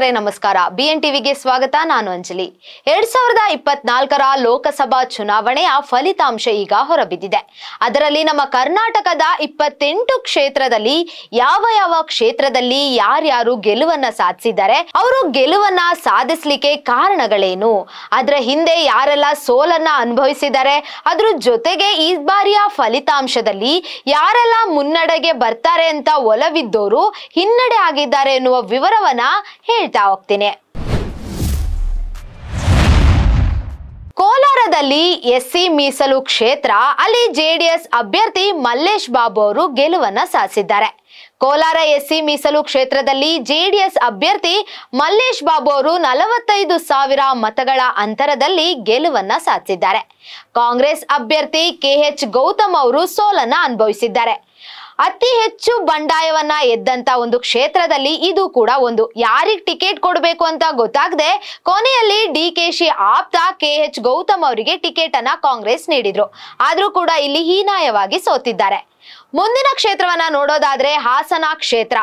ವೀಕ್ಷಕರೇ ನಮಸ್ಕಾರ. BN ಟಿವಿಗೆ ಸ್ವಾಗತ. ನಾನು ಅಂಜಲಿ. 2024ರ ಲೋಕಸಭಾ ಚುನಾವಣೆಯ ಫಲಿತಾಂಶ ಈಗ ಹೊರಬಿದ್ದಿದೆ. ಅದರಲ್ಲಿ ನಮ್ಮ ಕರ್ನಾಟಕದ 28 ಕ್ಷೇತ್ರದಲ್ಲಿ ಯಾವ ಕ್ಷೇತ್ರದಲ್ಲಿ ಯಾರ್ಯಾರು ಗೆಲುವನ್ನ ಸಾಧಿಸಿದ್ದಾರೆ, ಅವರು ಗೆಲುವನ್ನ ಸಾಧಿಸಲಿಕ್ಕೆ ಕಾರಣಗಳೇನು, ಅದರ ಹಿಂದೆ ಯಾರೆಲ್ಲ ಸೋಲನ್ನ ಅನುಭವಿಸಿದ್ದಾರೆ, ಅದ್ರ ಜೊತೆಗೆ ಈ ಬಾರಿಯ ಫಲಿತಾಂಶದಲ್ಲಿ ಯಾರೆಲ್ಲ ಮುನ್ನಡೆಗೆ ಬರ್ತಾರೆ ಅಂತ ಒಲವಿದ್ದವರು ಹಿನ್ನಡೆ ಆಗಿದ್ದಾರೆ ಎನ್ನುವ ವಿವರವನ್ನ ಹೇಳ್ತಾ ಹೋಗ್ತೀನಿ. ಕೋಲಾರದಲ್ಲಿ ಎಸ್ಸಿ ಮೀಸಲು ಕ್ಷೇತ್ರ, ಅಲ್ಲಿ ಜೆಡಿಎಸ್ ಅಭ್ಯರ್ಥಿ ಮಲ್ಲೇಶ್ ಬಾಬು ಅವರು ಗೆಲುವನ್ನ ಸಾಧಿಸಿದ್ದಾರೆ. ಕೋಲಾರ ಎಸ್ಸಿ ಮೀಸಲು ಕ್ಷೇತ್ರದಲ್ಲಿ ಜೆಡಿಎಸ್ ಅಭ್ಯರ್ಥಿ ಮಲ್ಲೇಶ್ ಬಾಬು ಅವರು 45,000 ಮತಗಳ ಅಂತರದಲ್ಲಿ ಗೆಲುವನ್ನ ಸಾಧಿಸಿದ್ದಾರೆ. ಕಾಂಗ್ರೆಸ್ ಅಭ್ಯರ್ಥಿ KH ಗೌತಮ್ ಅವರು ಸೋಲನ್ನ ಅನುಭವಿಸಿದ್ದಾರೆ. ಅತಿ ಹೆಚ್ಚು ಬಂಡಾಯವನ್ನ ಎದ್ದಂತ ಒಂದು ಕ್ಷೇತ್ರದಲ್ಲಿ ಇದು ಕೂಡ ಒಂದು. ಯಾರಿಗೆ ಟಿಕೆಟ್ ಕೊಡಬೇಕು ಅಂತ ಗೊತ್ತಾಗದೆ ಕೊನೆಯಲ್ಲಿ DKC ಆಪ್ತ KH ಗೌತಮ್ ಅವರಿಗೆ ಟಿಕೆಟ್ ಅನ್ನ ಕಾಂಗ್ರೆಸ್ ನೀಡಿದ್ರು. ಆದ್ರೂ ಕೂಡ ಇಲ್ಲಿ ಹೀನಾಯವಾಗಿ ಸೋತಿದ್ದಾರೆ. ಮುಂದಿನ ಕ್ಷೇತ್ರವನ್ನ ನೋಡೋದಾದ್ರೆ ಹಾಸನ ಕ್ಷೇತ್ರ,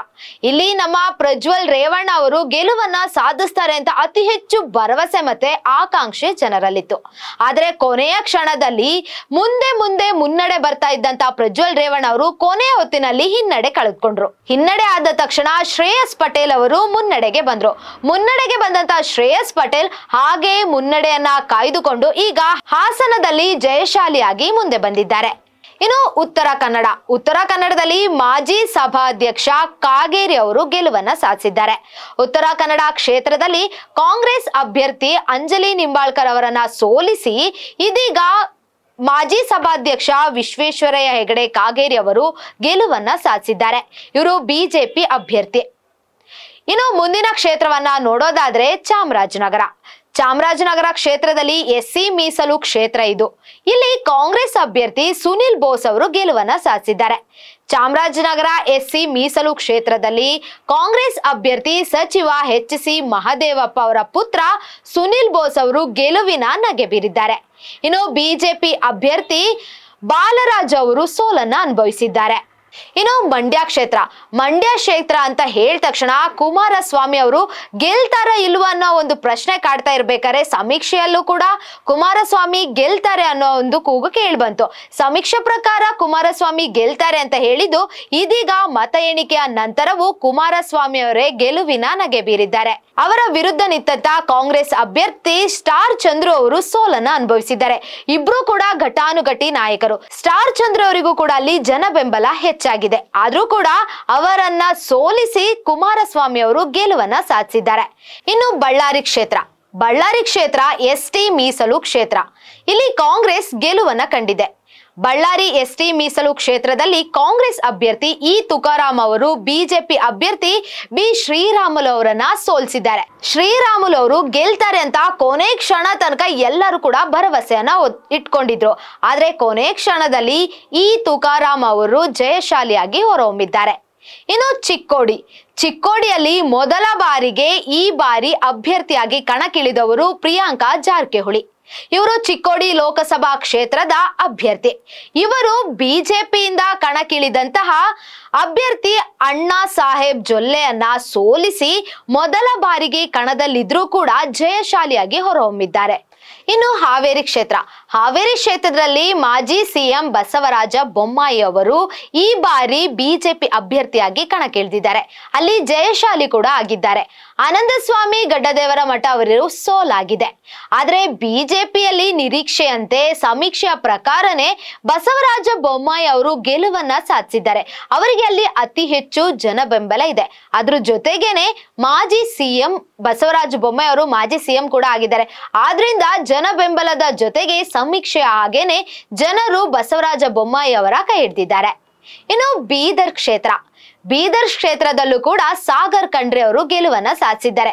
ಇಲ್ಲಿ ನಮ್ಮ ಪ್ರಜ್ವಲ್ ರೇವಣ್ಣ ಅವರು ಗೆಲುವನ್ನ ಸಾಧಿಸ್ತಾರೆ ಅಂತ ಅತಿ ಹೆಚ್ಚು ಭರವಸೆ ಮತ್ತೆ ಆಕಾಂಕ್ಷೆ ಜನರಲ್ಲಿತ್ತು. ಆದ್ರೆ ಕೊನೆಯ ಕ್ಷಣದಲ್ಲಿ ಮುಂದೆ ಮುನ್ನಡೆ ಬರ್ತಾ ಇದ್ದಂತ ಪ್ರಜ್ವಲ್ ರೇವಣ್ಣ ಅವರು ಕೊನೆಯ ಹೊತ್ತಿನಲ್ಲಿ ಹಿನ್ನಡೆ ಕಳೆದುಕೊಂಡ್ರು. ಹಿನ್ನಡೆ ಆದ ತಕ್ಷಣ ಶ್ರೇಯಸ್ ಪಟೇಲ್ ಅವರು ಮುನ್ನಡೆಗೆ ಬಂದ್ರು. ಮುನ್ನಡೆಗೆ ಬಂದಂತ ಶ್ರೇಯಸ್ ಪಟೇಲ್ ಹಾಗೆ ಮುನ್ನಡೆಯನ್ನ ಕಾಯ್ದುಕೊಂಡು ಈಗ ಹಾಸನದಲ್ಲಿ ಜಯಶಾಲಿಯಾಗಿ ಮುಂದೆ ಬಂದಿದ್ದಾರೆ. ಇನ್ನು ಉತ್ತರ ಕನ್ನಡದಲ್ಲಿ ಮಾಜಿ ಸಭಾಧ್ಯಕ್ಷ ಕಾಗೇರಿ ಅವರು ಗೆಲುವನ್ನ ಸಾಧಿಸಿದ್ದಾರೆ. ಉತ್ತರ ಕನ್ನಡ ಕ್ಷೇತ್ರದಲ್ಲಿ ಕಾಂಗ್ರೆಸ್ ಅಭ್ಯರ್ಥಿ ಅಂಜಲಿ ನಿಂಬಾಳ್ಕರ್ ಅವರನ್ನ ಸೋಲಿಸಿ ಇದೀಗ ಮಾಜಿ ಸಭಾಧ್ಯಕ್ಷ ವಿಶ್ವೇಶ್ವರಯ್ಯ ಹೆಗಡೆ ಕಾಗೇರಿ ಅವರು ಗೆಲುವನ್ನ ಸಾಧಿಸಿದ್ದಾರೆ. ಇವರು ಬಿಜೆಪಿ ಅಭ್ಯರ್ಥಿ. ಇನ್ನು ಮುಂದಿನ ಕ್ಷೇತ್ರವನ್ನ ನೋಡೋದಾದ್ರೆ ಚಾಮರಾಜನಗರ ಕ್ಷೇತ್ರದಲ್ಲಿ ಎಸ್ಸಿ ಮೀಸಲು ಕ್ಷೇತ್ರ ಇದು. ಇಲ್ಲಿ ಕಾಂಗ್ರೆಸ್ ಅಭ್ಯರ್ಥಿ ಸುನಿಲ್ ಬೋಸ್ ಅವರು ಗೆಲುವನ್ನ ಸಾಧಿಸಿದ್ದಾರೆ. ಚಾಮರಾಜನಗರ ಎಸ್ಸಿ ಮೀಸಲು ಕ್ಷೇತ್ರದಲ್ಲಿ ಕಾಂಗ್ರೆಸ್ ಅಭ್ಯರ್ಥಿ ಸಚಿವ HC ಮಹದೇವಪ್ಪ ಅವರ ಪುತ್ರ ಸುನಿಲ್ ಬೋಸ್ ಅವರು ಗೆಲುವಿನ ನಗೆ ಬೀರಿದ್ದಾರೆ. ಇನ್ನು ಬಿಜೆಪಿ ಅಭ್ಯರ್ಥಿ ಬಾಲರಾಜ್ ಅವರು ಸೋಲನ್ನ ಅನುಭವಿಸಿದ್ದಾರೆ. ಇನ್ನು ಮಂಡ್ಯ ಕ್ಷೇತ್ರ ಅಂತ ಹೇಳಿದ ತಕ್ಷಣ ಕುಮಾರಸ್ವಾಮಿ ಅವರು ಗೆಲ್ತಾರ ಇಲ್ವಾ ಅನ್ನೋ ಒಂದು ಪ್ರಶ್ನೆ ಕಾಡ್ತಾ ಇರ್ಬೇಕಾದ್ರೆ ಸಮೀಕ್ಷೆಯಲ್ಲೂ ಕೂಡ ಕುಮಾರಸ್ವಾಮಿ ಗೆಲ್ತಾರೆ ಅನ್ನೋ ಒಂದು ಕೂಗು ಕೇಳಿ ಬಂತು. ಸಮೀಕ್ಷೆ ಪ್ರಕಾರ ಕುಮಾರಸ್ವಾಮಿ ಗೆಲ್ತಾರೆ ಅಂತ ಹೇಳಿದ್ದು ಇದೀಗ ಮತ ಎಣಿಕೆಯ ನಂತರವೂ ಕುಮಾರಸ್ವಾಮಿ ಅವರೇ ಗೆಲುವಿನ ನಗೆ ಬೀರಿದ್ದಾರೆ. ಅವರ ವಿರುದ್ಧ ನಿಂತ ಕಾಂಗ್ರೆಸ್ ಅಭ್ಯರ್ಥಿ ಸ್ಟಾರ್ ಚಂದ್ರು ಅವರು ಸೋಲನ್ನ ಅನುಭವಿಸಿದ್ದಾರೆ. ಇಬ್ರು ಕೂಡ ಘಟಾನುಘಟಿ ನಾಯಕರು. ಸ್ಟಾರ್ ಚಂದ್ರು ಅವರಿಗೂ ಕೂಡ ಅಲ್ಲಿ ಜನ ಬೆಂಬಲ ಹೆಚ್ಚಾಗಿದೆ. ಆದ್ರೂ ಕೂಡ ಅವರನ್ನ ಸೋಲಿಸಿ ಕುಮಾರಸ್ವಾಮಿ ಅವರು ಗೆಲುವನ್ನ ಸಾಧಿಸಿದ್ದಾರೆ. ಇನ್ನು ಬಳ್ಳಾರಿ ಕ್ಷೇತ್ರ ST ಮೀಸಲು ಕ್ಷೇತ್ರ, ಇಲ್ಲಿ ಕಾಂಗ್ರೆಸ್ ಗೆಲುವನ್ನ ಕಂಡಿದೆ. ಬಳ್ಳಾರಿ ST ಮೀಸಲು ಕ್ಷೇತ್ರದಲ್ಲಿ ಕಾಂಗ್ರೆಸ್ ಅಭ್ಯರ್ಥಿ E ತುಕಾರಾಮ್ ಅವರು ಬಿಜೆಪಿ ಅಭ್ಯರ್ಥಿ B ಶ್ರೀರಾಮುಲು ಅವರನ್ನ ಸೋಲಿಸಿದ್ದಾರೆ. ಶ್ರೀರಾಮುಲು ಅವರು ಗೆಲ್ತಾರೆ ಅಂತ ಕೊನೆ ಕ್ಷಣ ತನಕ ಎಲ್ಲರೂ ಕೂಡ ಭರವಸೆಯನ್ನ ಇಟ್ಕೊಂಡಿದ್ರು. ಆದ್ರೆ ಕೊನೆ ಕ್ಷಣದಲ್ಲಿ E ತುಕಾರಾಮ್ ಅವರು ಜಯಶಾಲಿಯಾಗಿ ಹೊರಹೊಮ್ಮಿದ್ದಾರೆ. ಇನ್ನು ಚಿಕ್ಕೋಡಿಯಲ್ಲಿ ಮೊದಲ ಬಾರಿಗೆ ಈ ಬಾರಿ ಅಭ್ಯರ್ಥಿಯಾಗಿ ಕಣಕ್ಕಿಳಿದವರು ಪ್ರಿಯಾಂಕಾ ಜಾರಕಿಹೊಳಿ. ಇವರು ಚಿಕ್ಕೋಡಿ ಲೋಕಸಭಾ ಕ್ಷೇತ್ರದ ಅಭ್ಯರ್ಥಿ. ಇವರು ಬಿಜೆಪಿಯಿಂದ ಕಣಕ್ಕಿಳಿದಂತಹ ಅಭ್ಯರ್ಥಿ ಅಣ್ಣಾ ಸಾಹೇಬ್ ಜೊಲ್ಲೆಯನ್ನ ಸೋಲಿಸಿ ಮೊದಲ ಬಾರಿಗೆ ಕಣದಲ್ಲಿದ್ರೂ ಕೂಡ ಜಯಶಾಲಿಯಾಗಿ ಹೊರಹೊಮ್ಮಿದ್ದಾರೆ. ಇನ್ನು ಹಾವೇರಿ ಕ್ಷೇತ್ರದಲ್ಲಿ ಮಾಜಿ CM ಬಸವರಾಜ ಬೊಮ್ಮಾಯಿ ಅವರು ಈ ಬಾರಿ ಬಿಜೆಪಿ ಅಭ್ಯರ್ಥಿಯಾಗಿ ಕಣಕ್ಕಿಳಿದಿದ್ದಾರೆ. ಅಲ್ಲಿ ಜಯಶಾಲಿ ಕೂಡ ಆಗಿದ್ದಾರೆ. ಆನಂದಸ್ವಾಮಿ ಗಡ್ಡದೇವರ ಮಠ ಅವರು ಸೋಲಾಗಿದೆ. ಆದ್ರೆ ಬಿಜೆಪಿಯಲ್ಲಿ ನಿರೀಕ್ಷೆಯಂತೆ ಸಮೀಕ್ಷೆಯ ಪ್ರಕಾರನೇ ಬಸವರಾಜ ಬೊಮ್ಮಾಯಿ ಅವರು ಗೆಲುವನ್ನ ಸಾಧಿಸಿದ್ದಾರೆ. ಅವರಿಗೆ ಅಲ್ಲಿ ಅತಿ ಹೆಚ್ಚು ಜನ ಬೆಂಬಲ ಇದೆ. ಅದ್ರ ಜೊತೆಗೇನೆ ಮಾಜಿ CM ಬಸವರಾಜ ಬೊಮ್ಮಾಯಿ ಅವರು ಮಾಜಿ CM ಕೂಡ ಆಗಿದ್ದಾರೆ. ಆದ್ರಿಂದ ಜನ ಬೆಂಬಲದ ಜೊತೆಗೆ ಸಮೀಕ್ಷೆ ಹಾಗೇನೆ ಜನರು ಬಸವರಾಜ ಬೊಮ್ಮಾಯಿ ಅವರ ಕೈ ಹಿಡಿದಿದ್ದಾರೆ. ಇನ್ನು ಬೀದರ್ ಕ್ಷೇತ್ರದಲ್ಲೂ ಕೂಡ ಸಾಗರ್ ಖಂಡ್ರೆ ಅವರು ಗೆಲುವನ್ನ ಸಾಧಿಸಿದ್ದಾರೆ.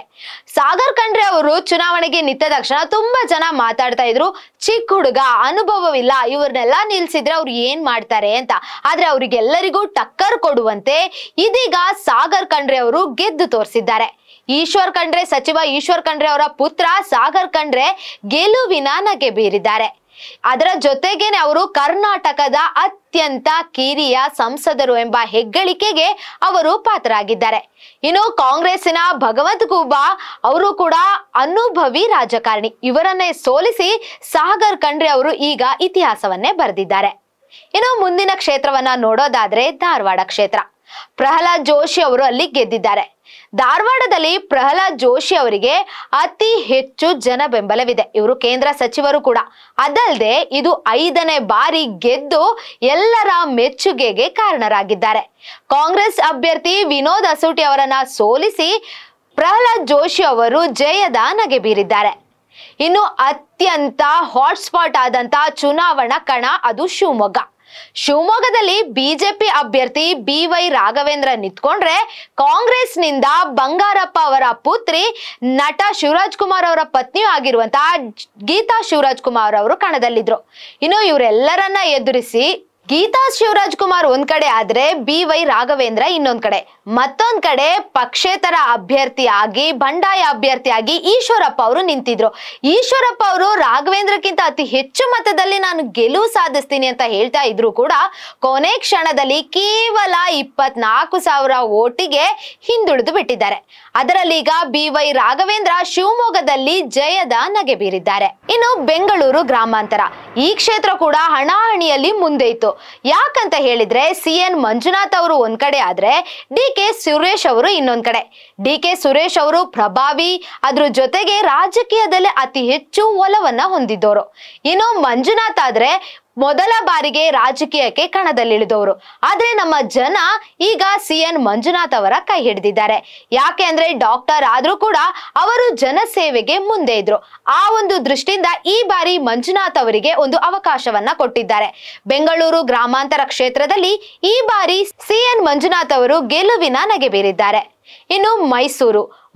ಸಾಗರ್ ಖಂಡ್ರೆ ಅವರು ಚುನಾವಣೆಗೆ ನಿಂತ ತಕ್ಷಣ ತುಂಬಾ ಜನ ಮಾತಾಡ್ತಾ ಇದ್ರು, ಚಿಕ್ಕ ಹುಡುಗ, ಅನುಭವವಿಲ್ಲ, ಇವ್ರನ್ನೆಲ್ಲ ನಿಲ್ಸಿದ್ರೆ ಅವ್ರು ಏನ್ ಮಾಡ್ತಾರೆ ಅಂತ. ಆದ್ರೆ ಅವ್ರಿಗೆಲ್ಲರಿಗೂ ಟಕ್ಕರ್ ಕೊಡುವಂತೆ ಇದೀಗ ಸಾಗರ್ ಖಂಡ್ರೆ ಅವರು ಗೆದ್ದು ತೋರಿಸಿದ್ದಾರೆ. ಸಚಿವ ಈಶ್ವರ್ ಖಂಡ್ರೆ ಅವರ ಪುತ್ರ ಸಾಗರ್ ಖಂಡ್ರೆ ಗೆಲುವಿನ ನಗೆ ಬೀರಿದ್ದಾರೆ. ಅದರ ಜೊತೆಗೇನೆ ಅವರು ಕರ್ನಾಟಕದ ಅತ್ಯಂತ ಕಿರಿಯ ಸಂಸದರು ಎಂಬ ಹೆಗ್ಗಳಿಕೆಗೆ ಅವರು ಪಾತ್ರರಾಗಿದ್ದಾರೆ. ಇನ್ನು ಕಾಂಗ್ರೆಸ್ಸಿನ ಭಗವಂತ ಖೂಬಾ ಅವರು ಕೂಡ ಅನುಭವಿ ರಾಜಕಾರಣಿ. ಇವರನ್ನೇ ಸೋಲಿಸಿ ಸಾಗರ್ ಖಂಡ್ರೆ ಅವರು ಈಗ ಇತಿಹಾಸವನ್ನೇ ಬರೆದಿದ್ದಾರೆ. ಇನ್ನು ಮುಂದಿನ ಕ್ಷೇತ್ರವನ್ನ ನೋಡೋದಾದ್ರೆ ಧಾರವಾಡ ಕ್ಷೇತ್ರ. ಪ್ರಹ್ಲಾದ್ ಜೋಶಿ ಅವರು ಅಲ್ಲಿ ಗೆದ್ದಿದ್ದಾರೆ. ಧಾರವಾಡದಲ್ಲಿ ಪ್ರಹ್ಲಾದ್ ಜೋಶಿ ಅವರಿಗೆ ಅತಿ ಹೆಚ್ಚು ಜನ ಬೆಂಬಲವಿದೆ. ಇವರು ಕೇಂದ್ರ ಸಚಿವರು ಕೂಡ. ಅದಲ್ಲದೆ ಇದು 5ನೇ ಬಾರಿ ಗೆದ್ದು ಎಲ್ಲರ ಮೆಚ್ಚುಗೆಗೆ ಕಾರಣರಾಗಿದ್ದಾರೆ. ಕಾಂಗ್ರೆಸ್ ಅಭ್ಯರ್ಥಿ ವಿನೋದ್ ಅಸೂಟಿ ಅವರನ್ನ ಸೋಲಿಸಿ ಪ್ರಹ್ಲಾದ್ ಜೋಶಿ ಅವರು ಜಯದ ನಗೆ ಬೀರಿದ್ದಾರೆ. ಇನ್ನು ಅತ್ಯಂತ ಹಾಟ್ಸ್ಪಾಟ್ ಆದಂತ ಚುನಾವಣಾ ಕಣ ಅದು ಶಿವಮೊಗ್ಗ. ಶಿವಮೊಗ್ಗದಲ್ಲಿ ಬಿಜೆಪಿ ಅಭ್ಯರ್ಥಿ BY ರಾಘವೇಂದ್ರ ನಿಂತ್ಕೊಂಡ್ರೆ ಕಾಂಗ್ರೆಸ್ನಿಂದ ಬಂಗಾರಪ್ಪ ಅವರ ಪುತ್ರಿ ನಟ ಶಿವರಾಜ್ ಕುಮಾರ್ ಅವರ ಪತ್ನಿಯೂ ಆಗಿರುವಂತಹ ಗೀತಾ ಶಿವರಾಜ್ ಕುಮಾರ್ ಅವರು ಕಣದಲ್ಲಿದ್ರು. ಇನ್ನು ಇವರೆಲ್ಲರನ್ನ ಎದುರಿಸಿ ಗೀತಾ ಶಿವರಾಜ್ ಕುಮಾರ್ ಒಂದ್ ಕಡೆ ಆದ್ರೆ BY ರಾಘವೇಂದ್ರ ಇನ್ನೊಂದ್ ಕಡೆ, ಮತ್ತೊಂದ್ ಕಡೆ ಪಕ್ಷೇತರ ಅಭ್ಯರ್ಥಿಯಾಗಿ ಬಂಡಾಯ ಅಭ್ಯರ್ಥಿಯಾಗಿ ಈಶ್ವರಪ್ಪ ಅವರು ನಿಂತಿದ್ರು. ಈಶ್ವರಪ್ಪ ಅವರು ರಾಘವೇಂದ್ರಕ್ಕಿಂತ ಅತಿ ಹೆಚ್ಚು ಮತದಲ್ಲಿ ನಾನು ಗೆಲುವು ಸಾಧಿಸ್ತೀನಿ ಅಂತ ಹೇಳ್ತಾ ಇದ್ರು ಕೂಡ ಕೊನೆ ಕ್ಷಣದಲ್ಲಿ ಕೇವಲ 24,000 ಓಟಿಗೆ ಹಿಂದುಳಿದು ಬಿಟ್ಟಿದ್ದಾರೆ. ಅದರಲ್ಲಿ ಈಗ BY ರಾಘವೇಂದ್ರ ಶಿವಮೊಗ್ಗದಲ್ಲಿ ಜಯದ ನಗೆ ಬೀರಿದ್ದಾರೆ. ಇನ್ನು ಬೆಂಗಳೂರು ಗ್ರಾಮಾಂತರ ಈ ಕ್ಷೇತ್ರ ಕೂಡ ಹಣಾಹಣಿಯಲ್ಲಿ ಮುಂದೆ ಇತ್ತು. ಯಾಕಂತ ಹೇಳಿದ್ರೆ CN ಮಂಜುನಾಥ್ ಅವರು ಒಂದ್ ಕಡೆ ಆದ್ರೆ DK ಸುರೇಶ್ ಅವರು ಇನ್ನೊಂದ್ ಕಡೆ. DK ಸುರೇಶ್ ಅವರು ಪ್ರಭಾವಿ, ಅದ್ರ ಜೊತೆಗೆ ರಾಜಕೀಯದಲ್ಲಿ ಅತಿ ಹೆಚ್ಚು ಒಲವನ್ನ ಹೊಂದಿದ್ದವರು. ಇನ್ನು ಮಂಜುನಾಥ್ ಆದ್ರೆ ಮೊದಲ ಬಾರಿಗೆ ರಾಜಕೀಯಕ್ಕೆ ಕಣದಲ್ಲಿಳಿದವರು. ಆದ್ರೆ ನಮ್ಮ ಜನ ಈಗ CN ಮಂಜುನಾಥ್ ಅವರ ಕೈ ಹಿಡಿದಿದ್ದಾರೆ. ಯಾಕೆ ಅಂದ್ರೆ ಡಾಕ್ಟರ್ ಆದ್ರೂ ಕೂಡ ಅವರು ಜನಸೇವೆಗೆ ಮುಂದೆ ಇದ್ರು. ಆ ಒಂದು ದೃಷ್ಟಿಯಿಂದ ಈ ಬಾರಿ ಮಂಜುನಾಥ್ ಅವರಿಗೆ ಒಂದು ಅವಕಾಶವನ್ನ ಕೊಟ್ಟಿದ್ದಾರೆ. ಬೆಂಗಳೂರು ಗ್ರಾಮಾಂತರ ಕ್ಷೇತ್ರದಲ್ಲಿ ಈ ಬಾರಿ CN ಮಂಜುನಾಥ್ ಅವರು ಗೆಲುವಿನ ನಗೆ ಬೀರಿದ್ದಾರೆ. ಇನ್ನು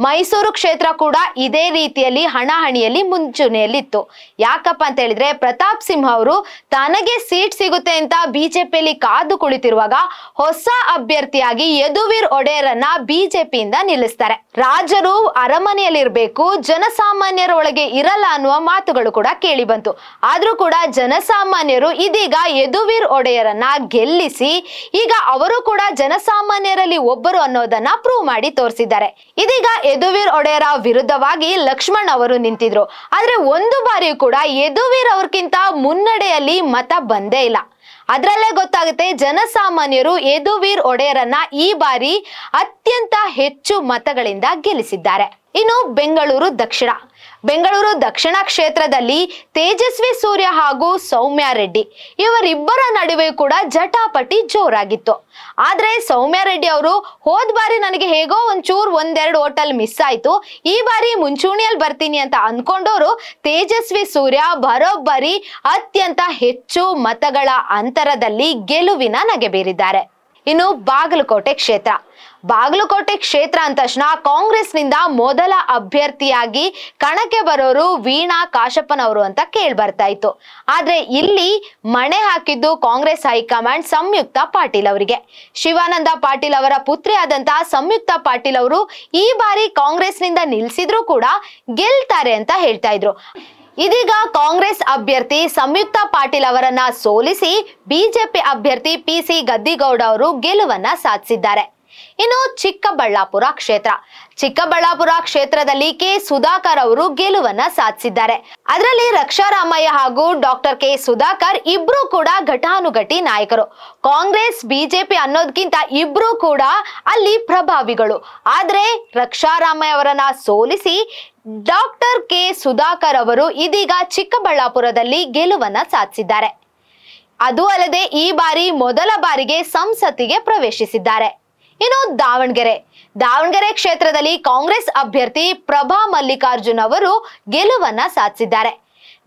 ಮೈಸೂರು ಕ್ಷೇತ್ರ ಕೂಡ ಇದೇ ರೀತಿಯಲ್ಲಿ ಹಣಾಹಣಿಯಲ್ಲಿ ಮುಂಚೂಣಿಯಲ್ಲಿತ್ತು. ಯಾಕಪ್ಪ ಅಂತ ಹೇಳಿದ್ರೆ ಪ್ರತಾಪ್ ಸಿಂಹ ಅವರು ತನಗೆ ಸೀಟ್ ಸಿಗುತ್ತೆ ಅಂತ ಬಿಜೆಪಿಯಲ್ಲಿ ಕಾದು ಕುಳಿತಿರುವಾಗ ಹೊಸ ಅಭ್ಯರ್ಥಿಯಾಗಿ ಯದುವೀರ್ ಒಡೆಯರನ್ನ ಬಿಜೆಪಿಯಿಂದ ನಿಲ್ಲಿಸ್ತಾರೆ. ರಾಜರು ಅರಮನೆಯಲ್ಲಿರ್ಬೇಕು, ಜನಸಾಮಾನ್ಯರ ಒಳಗೆ ಇರಲ್ಲ ಅನ್ನುವ ಮಾತುಗಳು ಕೂಡ ಕೇಳಿ ಬಂತು. ಆದ್ರೂ ಕೂಡ ಜನಸಾಮಾನ್ಯರು ಇದೀಗ ಯದುವೀರ್ ಒಡೆಯರನ್ನ ಗೆಲ್ಲಿಸಿ ಈಗ ಅವರು ಕೂಡ ಜನಸಾಮಾನ್ಯರಲ್ಲಿ ಒಬ್ಬರು ಅನ್ನೋದನ್ನ ಪ್ರೂವ್ ಮಾಡಿ ತೋರಿಸಿದ್ದಾರೆ. ಇದೀಗ ಯದುವೀರ್ ಒಡೆಯರ ವಿರುದ್ಧವಾಗಿ ಲಕ್ಷ್ಮಣ್ ಅವರು ನಿಂತಿದ್ರು. ಆದ್ರೆ ಒಂದು ಬಾರಿ ಕೂಡ ಯದುವೀರ್ ಅವ್ರಕ್ಕಿಂತ ಮುನ್ನಡೆಯಲ್ಲಿ ಮತ ಬಂದೇ ಇಲ್ಲ. ಅದರಲ್ಲೇ ಗೊತ್ತಾಗುತ್ತೆ ಜನಸಾಮಾನ್ಯರು ಯದುವೀರ್ ಒಡೆಯರನ್ನ ಈ ಬಾರಿ ಅತ್ಯಂತ ಹೆಚ್ಚು ಮತಗಳಿಂದ ಗೆಲ್ಲಿಸಿದ್ದಾರೆ. ಇನ್ನು ಬೆಂಗಳೂರು ದಕ್ಷಿಣ ಕ್ಷೇತ್ರದಲ್ಲಿ ತೇಜಸ್ವಿ ಸೂರ್ಯ ಹಾಗೂ ಸೌಮ್ಯ ರೆಡ್ಡಿ ಇವರಿಬ್ಬರ ನಡುವೆ ಕೂಡ ಜಟಾಪಟಿ ಜೋರಾಗಿತ್ತು. ಆದ್ರೆ ಸೌಮ್ಯ ರೆಡ್ಡಿ ಅವರು ಹೋದ್ ಬಾರಿ ನನಗೆ ಹೇಗೋ ಒಂದೆರಡು ಓಟಲ್ ಮಿಸ್ ಆಯ್ತು, ಈ ಬಾರಿ ಮುಂಚೂಣಿಯಲ್ಲಿ ಬರ್ತೀನಿ ಅಂತ ಅನ್ಕೊಂಡವರು ತೇಜಸ್ವಿ ಸೂರ್ಯ ಬರೋಬ್ಬರಿ ಅತ್ಯಂತ ಹೆಚ್ಚು ಮತಗಳ ಅಂತರದಲ್ಲಿ ಗೆಲುವಿನ ನಗೆ ಬೀರಿದ್ದಾರೆ. ಇನ್ನು ಬಾಗಲಕೋಟೆ ಕ್ಷೇತ್ರ ಅಂದ ತಕ್ಷಣ ಕಾಂಗ್ರೆಸ್ನಿಂದ ಮೊದಲ ಅಭ್ಯರ್ಥಿಯಾಗಿ ಕಣಕ್ಕೆ ಬರೋರು ವೀಣಾ ಕಾಶಪ್ಪನವರು ಅಂತ ಕೇಳಿ ಬರ್ತಾ ಇತ್ತು. ಆದ್ರೆ ಇಲ್ಲಿ ಮಣೆ ಹಾಕಿದ್ದು ಕಾಂಗ್ರೆಸ್ ಹೈಕಮಾಂಡ್ ಸಂಯುಕ್ತ ಪಾಟೀಲ್ ಅವರಿಗೆ. ಶಿವಾನಂದ ಪಾಟೀಲ್ ಅವರ ಪುತ್ರಿ ಆದಂತಹ ಸಂಯುಕ್ತ ಪಾಟೀಲ್ ಅವರು ಈ ಬಾರಿ ಕಾಂಗ್ರೆಸ್ನಿಂದ ನಿಲ್ಸಿದ್ರು ಕೂಡ ಗೆಲ್ತಾರೆ ಅಂತ ಹೇಳ್ತಾ ಇದ್ರು. ಇದೀಗ ಕಾಂಗ್ರೆಸ್ ಅಭ್ಯರ್ಥಿ ಸಂಯುಕ್ತ ಪಾಟೀಲ್ ಅವರನ್ನ ಸೋಲಿಸಿ ಬಿಜೆಪಿ ಅಭ್ಯರ್ಥಿ PC ಗದ್ದಿಗೌಡ ಅವರು ಗೆಲುವನ್ನ ಸಾಧಿಸಿದ್ದಾರೆ. ಇನ್ನು ಚಿಕ್ಕಬಳ್ಳಾಪುರ ಕ್ಷೇತ್ರದಲ್ಲಿ K ಸುಧಾಕರ್ ಅವರು ಗೆಲುವನ್ನ ಸಾಧಿಸಿದ್ದಾರೆ. ಅದರಲ್ಲಿ ರಕ್ಷಾರಾಮಯ್ಯ ಹಾಗೂ ಡಾಕ್ಟರ್ K ಸುಧಾಕರ್ ಇಬ್ರು ಕೂಡ ಘಟಾನುಘಟಿ ನಾಯಕರು. ಕಾಂಗ್ರೆಸ್ ಬಿಜೆಪಿ ಅನ್ನೋದಕ್ಕಿಂತ ಇಬ್ರು ಕೂಡ ಅಲ್ಲಿ ಪ್ರಭಾವಿಗಳು. ಆದ್ರೆ ರಕ್ಷಾರಾಮಯ್ಯ ಅವರನ್ನ ಸೋಲಿಸಿ ಡಾಕ್ಟರ್ K ಸುಧಾಕರ್ ಅವರು ಇದೀಗ ಚಿಕ್ಕಬಳ್ಳಾಪುರದಲ್ಲಿ ಗೆಲುವನ್ನ ಸಾಧಿಸಿದ್ದಾರೆ. ಅದು ಅಲ್ಲದೆ ಈ ಬಾರಿ ಮೊದಲ ಬಾರಿಗೆ ಸಂಸತ್ತಿಗೆ ಪ್ರವೇಶಿಸಿದ್ದಾರೆ. ಇನ್ನು ದಾವಣಗೆರೆ ಕ್ಷೇತ್ರದಲ್ಲಿ ಕಾಂಗ್ರೆಸ್ ಅಭ್ಯರ್ಥಿ ಪ್ರಭಾ ಮಲ್ಲಿಕಾರ್ಜುನ್ ಅವರು ಗೆಲುವನ್ನ ಸಾಧಿಸಿದ್ದಾರೆ.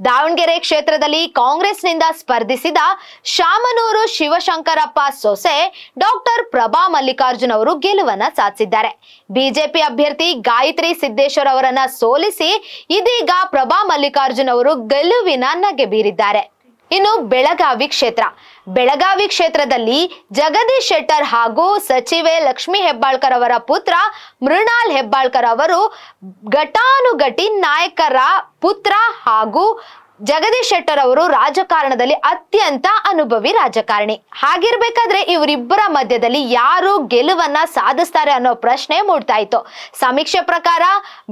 ದಾವಣಗೆರೆ ಕ್ಷೇತ್ರದಲ್ಲಿ ಕಾಂಗ್ರೆಸ್ನಿಂದ ಸ್ಪರ್ಧಿಸಿದ ಶಾಮನೂರು ಶಿವಶಂಕರಪ್ಪ ಸೊಸೆ ಡಾಕ್ಟರ್ ಪ್ರಭಾ ಮಲ್ಲಿಕಾರ್ಜುನ್ ಅವರು ಗೆಲುವನ್ನ ಸಾಧಿಸಿದ್ದಾರೆ. ಬಿಜೆಪಿ ಅಭ್ಯರ್ಥಿ ಗಾಯತ್ರಿ ಸಿದ್ದೇಶ್ವರ್ ಅವರನ್ನ ಸೋಲಿಸಿ ಇದೀಗ ಪ್ರಭಾ ಮಲ್ಲಿಕಾರ್ಜುನ್ ಅವರು ಗೆಲುವಿನ ನಗೆ ಬೀರಿದ್ದಾರೆ. ಇನ್ನು ಬೆಳಗಾವಿ ಕ್ಷೇತ್ರದಲ್ಲಿ ಜಗದೀಶ್ ಶೆಟ್ಟರ್ ಹಾಗೂ ಸಚಿವೆ ಲಕ್ಷ್ಮಿ ಹೆಬ್ಬಾಳ್ಕರ್ ಅವರ ಪುತ್ರ ಮೃಣಾಲ್ ಹೆಬ್ಬಾಳ್ಕರ್ ಅವರು ಘಟಾನುಘಟಿ ನಾಯಕರ ಪುತ್ರ ಹಾಗೂ ಜಗದೀಶ್ ಶೆಟ್ಟರ್ ಅವರು ರಾಜಕಾರಣದಲ್ಲಿ ಅತ್ಯಂತ ಅನುಭವಿ ರಾಜಕಾರಣಿ. ಹಾಗಿರ್ಬೇಕಾದ್ರೆ ಇವರಿಬ್ಬರ ಮಧ್ಯದಲ್ಲಿ ಯಾರು ಗೆಲುವನ್ನ ಸಾಧಿಸ್ತಾರೆ ಅನ್ನೋ ಪ್ರಶ್ನೆ ಮೂಡ್ತಾ ಇತ್ತು. ಸಮೀಕ್ಷೆ ಪ್ರಕಾರ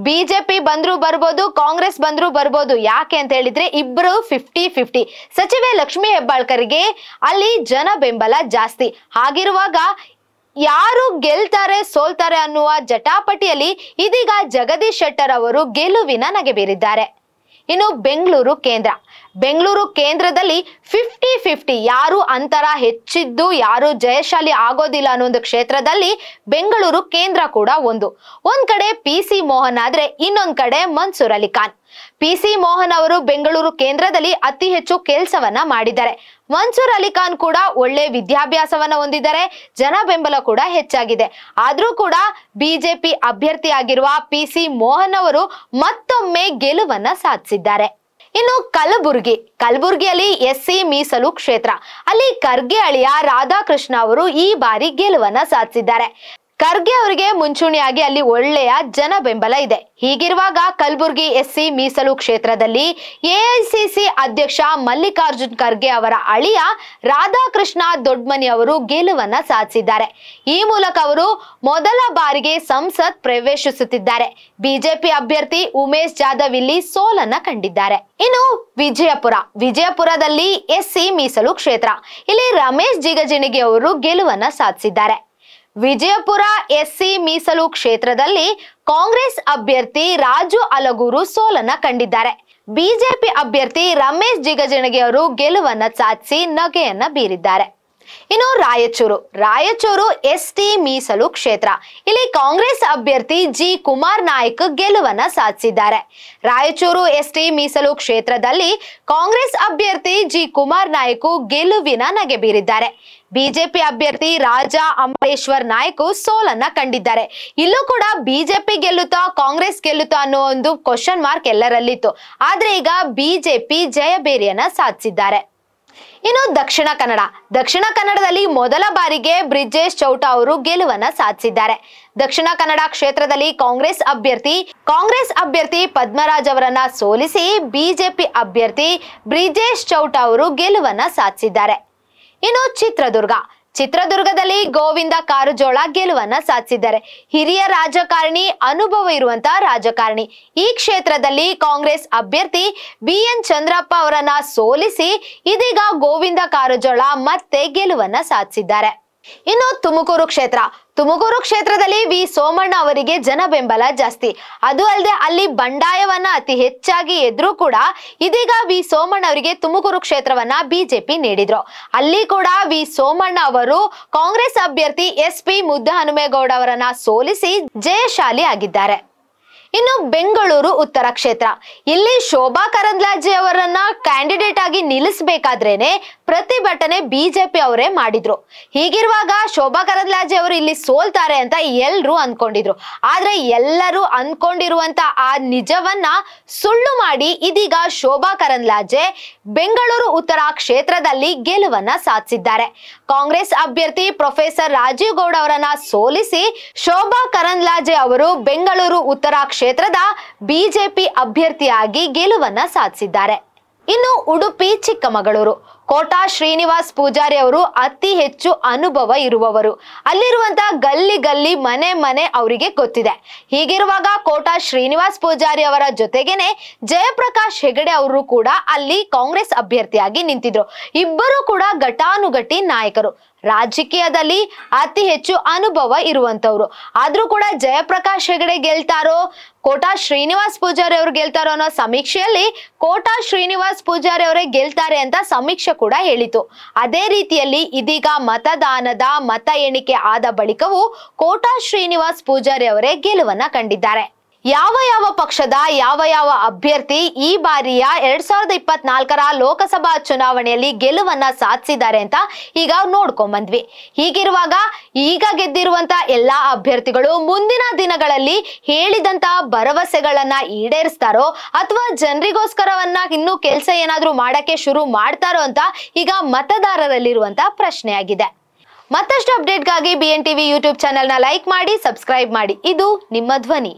ಬಿಜೆಪಿ ಬಂದ್ರು ಬರ್ಬೋದು, ಕಾಂಗ್ರೆಸ್ ಬಂದ್ರು ಬರ್ಬೋದು. ಯಾಕೆ ಅಂತ ಹೇಳಿದ್ರೆ ಇಬ್ರು 50-50. ಸಚಿವೆ ಲಕ್ಷ್ಮೀ ಹೆಬ್ಬಾಳ್ಕರ್ಗೆ ಅಲ್ಲಿ ಜನ ಬೆಂಬಲ ಜಾಸ್ತಿ. ಹಾಗಿರುವಾಗ ಯಾರು ಗೆಲ್ತಾರೆ ಸೋಲ್ತಾರೆ ಅನ್ನುವ ಜಟಾಪಟಿಯಲ್ಲಿ ಇದೀಗ ಜಗದೀಶ್ ಶೆಟ್ಟರ್ ಅವರು ಗೆಲುವಿನ ನಗೆ ಬೀರಿದ್ದಾರೆ. ಇನ್ನು ಬೆಂಗಳೂರು ಕೇಂದ್ರದಲ್ಲಿ 50-50 ಯಾರು ಅಂತರ ಹೆಚ್ಚಿದ್ದು ಯಾರು ಜಯಶಾಲಿ ಆಗೋದಿಲ್ಲ ಅನ್ನೋ ಒಂದು ಕ್ಷೇತ್ರದಲ್ಲಿ ಬೆಂಗಳೂರು ಕೇಂದ್ರ ಕೂಡ ಒಂದ್ ಕಡೆ PC ಮೋಹನ್ ಆದ್ರೆ ಇನ್ನೊಂದ್ ಕಡೆ ಮನ್ಸೂರ್ ಅಲಿ ಖಾನ್. PC ಮೋಹನ್ ಅವರು ಬೆಂಗಳೂರು ಕೇಂದ್ರದಲ್ಲಿ ಅತಿ ಹೆಚ್ಚು ಕೆಲಸವನ್ನ ಮಾಡಿದ್ದಾರೆ. ಮನ್ಸೂರ್ ಅಲಿ ಖಾನ್ ಕೂಡ ಒಳ್ಳೆ ವಿದ್ಯಾಭ್ಯಾಸವನ್ನ ಹೊಂದಿದ್ದಾರೆ, ಜನ ಬೆಂಬಲ ಕೂಡ ಹೆಚ್ಚಾಗಿದೆ. ಆದ್ರೂ ಕೂಡ ಬಿಜೆಪಿ ಅಭ್ಯರ್ಥಿ ಆಗಿರುವ PC ಮೋಹನ್ ಅವರು ಮತ್ತೊಮ್ಮೆ ಗೆಲುವನ್ನ ಸಾಧಿಸಿದ್ದಾರೆ. ಇನ್ನು ಕಲಬುರ್ಗಿಯಲ್ಲಿ SC ಮೀಸಲು ಕ್ಷೇತ್ರ, ಅಲ್ಲಿ ಖರ್ಗೆ ಅಳಿಯ ರಾಧಾಕೃಷ್ಣ ಅವರು ಈ ಬಾರಿ ಗೆಲುವನ್ನ ಸಾಧಿಸಿದ್ದಾರೆ. ಖರ್ಗೆ ಅವರಿಗೆ ಮುಂಚೂಣಿಯಾಗಿ ಅಲ್ಲಿ ಒಳ್ಳೆಯ ಜನ ಬೆಂಬಲ ಇದೆ. ಹೀಗಿರುವಾಗ ಕಲಬುರ್ಗಿ SC ಮೀಸಲು ಕ್ಷೇತ್ರದಲ್ಲಿ AICC ಅಧ್ಯಕ್ಷ ಮಲ್ಲಿಕಾರ್ಜುನ್ ಖರ್ಗೆ ಅವರ ಅಳಿಯ ರಾಧಾಕೃಷ್ಣ ದೊಡ್ಮನಿ ಅವರು ಗೆಲುವನ್ನ ಸಾಧಿಸಿದ್ದಾರೆ. ಈ ಮೂಲಕ ಅವರು ಮೊದಲ ಬಾರಿಗೆ ಸಂಸತ್ ಪ್ರವೇಶಿಸುತ್ತಿದ್ದಾರೆ. ಬಿಜೆಪಿ ಅಭ್ಯರ್ಥಿ ಉಮೇಶ್ ಜಾಧವ್ ಇಲ್ಲಿ ಸೋಲನ್ನ ಕಂಡಿದ್ದಾರೆ. ಇನ್ನು ವಿಜಯಪುರದಲ್ಲಿ SC ಮೀಸಲು ಕ್ಷೇತ್ರ, ಇಲ್ಲಿ ರಮೇಶ್ ಜಿಗಜಿಣಗಿ ಅವರು ಗೆಲುವನ್ನ ಸಾಧಿಸಿದ್ದಾರೆ. ವಿಜಯಪುರ SC ಮೀಸಲು ಕ್ಷೇತ್ರದಲ್ಲಿ ಕಾಂಗ್ರೆಸ್ ಅಭ್ಯರ್ಥಿ ರಾಜು ಅಲಗೂರು ಸೋಲನ್ನ ಕಂಡಿದ್ದಾರೆ. ಬಿಜೆಪಿ ಅಭ್ಯರ್ಥಿ ರಮೇಶ್ ಜಿಗಜಿಣಗಿ ಅವರು ಗೆಲುವನ್ನ ಸಾಧಿಸಿ ನಗೆಯನ್ನ ಬೀರಿದ್ದಾರೆ. ಇನ್ನು ರಾಯಚೂರು ST ಮೀಸಲು ಕ್ಷೇತ್ರ, ಇಲ್ಲಿ ಕಾಂಗ್ರೆಸ್ ಅಭ್ಯರ್ಥಿ G ಕುಮಾರ್ ನಾಯ್ಕ್ ಗೆಲುವನ್ನ ಸಾಧಿಸಿದ್ದಾರೆ. ರಾಯಚೂರು ST ಮೀಸಲು ಕ್ಷೇತ್ರದಲ್ಲಿ ಕಾಂಗ್ರೆಸ್ ಅಭ್ಯರ್ಥಿ G ಕುಮಾರ್ ನಾಯ್ಕ್ ಗೆಲುವಿನ ನಗೆ ಬೀರಿದ್ದಾರೆ. ಬಿಜೆಪಿ ಅಭ್ಯರ್ಥಿ ರಾಜಾ ಅಮರೇಶ್ವರ್ ನಾಯ್ಕ್ ಸೋಲನ್ನ ಕಂಡಿದ್ದಾರೆ. ಇಲ್ಲೂ ಕೂಡ ಬಿಜೆಪಿ ಗೆಲ್ಲುತ್ತಾ ಕಾಂಗ್ರೆಸ್ ಗೆಲ್ಲುತ್ತಾ ಅನ್ನೋ ಒಂದು ಕ್ವಶನ್ ಮಾರ್ಕ್ ಎಲ್ಲರಲ್ಲಿತ್ತು. ಆದ್ರೆ ಈಗ ಬಿಜೆಪಿ ಜಯಬೇರಿಯನ್ನ ಸಾಧಿಸಿದ್ದಾರೆ. ಇನ್ನು ದಕ್ಷಿಣ ಕನ್ನಡದಲ್ಲಿ ಮೊದಲ ಬಾರಿಗೆ ಬ್ರಿಜೇಶ್ ಚೌಟ ಅವರು ಗೆಲುವನ್ನ ಸಾಧಿಸಿದ್ದಾರೆ. ದಕ್ಷಿಣ ಕನ್ನಡ ಕ್ಷೇತ್ರದಲ್ಲಿ ಕಾಂಗ್ರೆಸ್ ಅಭ್ಯರ್ಥಿ ಪದ್ಮರಾಜ್ ಅವರನ್ನ ಸೋಲಿಸಿ ಬಿಜೆಪಿ ಅಭ್ಯರ್ಥಿ ಬ್ರಿಜೇಶ್ ಚೌಟ ಅವರು ಗೆಲುವನ್ನ ಸಾಧಿಸಿದ್ದಾರೆ. ಇನ್ನು ಚಿತ್ರದುರ್ಗದಲ್ಲಿ ಗೋವಿಂದ ಕಾರಜೋಳ ಗೆಲುವನ್ನ ಸಾಧಿಸಿದ್ದಾರೆ. ಹಿರಿಯ ರಾಜಕಾರಣಿ, ಅನುಭವ ಇರುವಂತಹ ರಾಜಕಾರಣಿ. ಈ ಕ್ಷೇತ್ರದಲ್ಲಿ ಕಾಂಗ್ರೆಸ್ ಅಭ್ಯರ್ಥಿ BN ಚಂದ್ರಪ್ಪ ಅವರನ್ನ ಸೋಲಿಸಿ ಇದೀಗ ಗೋವಿಂದ ಕಾರಜೋಳ ಮತ್ತೆ ಗೆಲುವನ್ನ ಸಾಧಿಸಿದ್ದಾರೆ. ಇನ್ನು ತುಮಕೂರು ಕ್ಷೇತ್ರದಲ್ಲಿ ವಿ ಸೋಮಣ್ಣ ಅವರಿಗೆ ಜನ ಬೆಂಬಲ ಜಾಸ್ತಿ. ಅದು ಅಲ್ಲದೆ ಅಲ್ಲಿ ಬಂಡಾಯವನ್ನ ಅತಿ ಹೆಚ್ಚಾಗಿ ಎದ್ರು ಕೂಡ ಇದೀಗ ವಿ ಸೋಮಣ್ಣ ಅವರಿಗೆ ತುಮಕೂರು ಕ್ಷೇತ್ರವನ್ನ ಬಿಜೆಪಿ ನೀಡಿದ್ರು. ಅಲ್ಲಿ ಕೂಡ ವಿ ಸೋಮಣ್ಣ ಅವರು ಕಾಂಗ್ರೆಸ್ ಅಭ್ಯರ್ಥಿ SP ಮುದ್ದಹನುಮೇಗೌಡ ಅವರನ್ನ ಸೋಲಿಸಿ ಜಯಶಾಲಿ ಆಗಿದ್ದಾರೆ. ಇನ್ನು ಬೆಂಗಳೂರು ಉತ್ತರ ಕ್ಷೇತ್ರ, ಇಲ್ಲಿ ಶೋಭಾ ಕರಂದ್ಲಾಜೆ ಅವರನ್ನ ಕ್ಯಾಂಡಿಡೇಟ್ ಆಗಿ ನಿಲ್ಲಿಸಬೇಕಾದ್ರೇನೆ ಪ್ರತಿಭಟನೆ ಬಿಜೆಪಿ ಅವರೇ ಮಾಡಿದ್ರು. ಹೀಗಿರುವಾಗ ಶೋಭಾ ಕರಂದ್ಲಾಜೆ ಅವರು ಇಲ್ಲಿ ಸೋಲ್ತಾರೆ ಅಂತ ಎಲ್ರು ಅನ್ಕೊಂಡಿದ್ರು. ಆದ್ರೆ ಎಲ್ಲರೂ ಅನ್ಕೊಂಡಿರುವಂತ ಆ ನಿಜವನ್ನ ಸುಳ್ಳು ಮಾಡಿ ಇದೀಗ ಶೋಭಾ ಕರಂದ್ಲಾಜೆ ಬೆಂಗಳೂರು ಉತ್ತರ ಕ್ಷೇತ್ರದಲ್ಲಿ ಗೆಲುವನ್ನ ಸಾಧಿಸಿದ್ದಾರೆ. ಕಾಂಗ್ರೆಸ್ ಅಭ್ಯರ್ಥಿ ಪ್ರೊಫೆಸರ್ ರಾಜೀವ್ ಗೌಡ ಅವರನ್ನ ಸೋಲಿಸಿ ಶೋಭಾ ಕರಂದ್ಲಾಜೆ ಅವರು ಬೆಂಗಳೂರು ಉತ್ತರ ಕ್ಷೇತ್ರದ ಬಿಜೆಪಿ ಅಭ್ಯರ್ಥಿಯಾಗಿ ಗೆಲುವನ್ನ ಸಾಧಿಸಿದ್ದಾರೆ. ಇನ್ನು ಉಡುಪಿ ಚಿಕ್ಕಮಗಳೂರು, ಕೋಟಾ ಶ್ರೀನಿವಾಸ್ ಪೂಜಾರಿ ಅವರು ಅತಿ ಹೆಚ್ಚು ಅನುಭವ ಇರುವವರು. ಅಲ್ಲಿರುವಂತಹ ಗಲ್ಲಿ ಮನೆ ಅವರಿಗೆ ಗೊತ್ತಿದೆ. ಹೀಗಿರುವಾಗ ಕೋಟಾ ಶ್ರೀನಿವಾಸ್ ಪೂಜಾರಿ ಅವರ ಜೊತೆಗೇನೆ ಜಯಪ್ರಕಾಶ್ ಹೆಗಡೆ ಅವರು ಕೂಡ ಅಲ್ಲಿ ಕಾಂಗ್ರೆಸ್ ಅಭ್ಯರ್ಥಿಯಾಗಿ ನಿಂತಿದ್ರು. ಇಬ್ಬರು ಕೂಡ ಘಟಾನುಘಟಿ ನಾಯಕರು, ರಾಜಕೀಯದಲ್ಲಿ ಅತಿ ಹೆಚ್ಚು ಅನುಭವ ಇರುವಂತವ್ರು. ಆದ್ರೂ ಕೂಡ ಜಯಪ್ರಕಾಶ್ ಹೆಗಡೆ ಗೆಲ್ತಾರೋ ಕೋಟಾ ಶ್ರೀನಿವಾಸ್ ಪೂಜಾರಿ ಅವರು ಗೆಲ್ತಾರೋ ಅನ್ನೋ ಸಮೀಕ್ಷೆಯಲ್ಲಿ ಕೋಟಾ ಶ್ರೀನಿವಾಸ್ ಪೂಜಾರಿ ಅವರೇ ಗೆಲ್ತಾರೆ ಅಂತ ಸಮೀಕ್ಷೆ ಕೂಡ ಹೇಳಿತು. ಅದೇ ರೀತಿಯಲ್ಲಿ ಇದೀಗ ಮತ ಎಣಿಕೆ ಆದ ಬಳಿಕವೂ ಕೋಟಾ ಶ್ರೀನಿವಾಸ್ ಪೂಜಾರಿ ಅವರೇ ಗೆಲುವನ್ನ ಕಂಡಿದ್ದಾರೆ. ಯಾವ ಪಕ್ಷದ ಯಾವ ಅಭ್ಯರ್ಥಿ ಈ ಬಾರಿಯ 2024ರ ಲೋಕಸಭಾ ಚುನಾವಣೆಯಲ್ಲಿ ಗೆಲುವನ್ನ ಸಾಧಿಸಿದ್ದಾರೆ ಅಂತ ಈಗ ನೋಡ್ಕೊಂಡ್ ಬಂದ್ವಿ. ಹೀಗಿರುವಾಗ ಈಗ ಗೆದ್ದಿರುವಂತ ಎಲ್ಲಾ ಅಭ್ಯರ್ಥಿಗಳು ಮುಂದಿನ ದಿನಗಳಲ್ಲಿ ಹೇಳಿದಂತ ಭರವಸೆಗಳನ್ನ ಈಡೇರಿಸ್ತಾರೋ ಅಥವಾ ಜನರಿಗೋಸ್ಕರವನ್ನ ಇನ್ನು ಕೆಲಸ ಏನಾದ್ರೂ ಮಾಡಕ್ಕೆ ಶುರು ಮಾಡ್ತಾರೋ ಅಂತ ಈಗ ಮತದಾರರಲ್ಲಿರುವಂತ ಪ್ರಶ್ನೆಯಾಗಿದೆ. ಮತ್ತಷ್ಟು ಅಪ್ಡೇಟ್ಗಾಗಿ BN TV ಯೂಟ್ಯೂಬ್ ಚಾನೆಲ್ನ ಲೈಕ್ ಮಾಡಿ, ಸಬ್ಸ್ಕ್ರೈಬ್ ಮಾಡಿ. ಇದು ನಿಮ್ಮ ಧ್ವನಿ.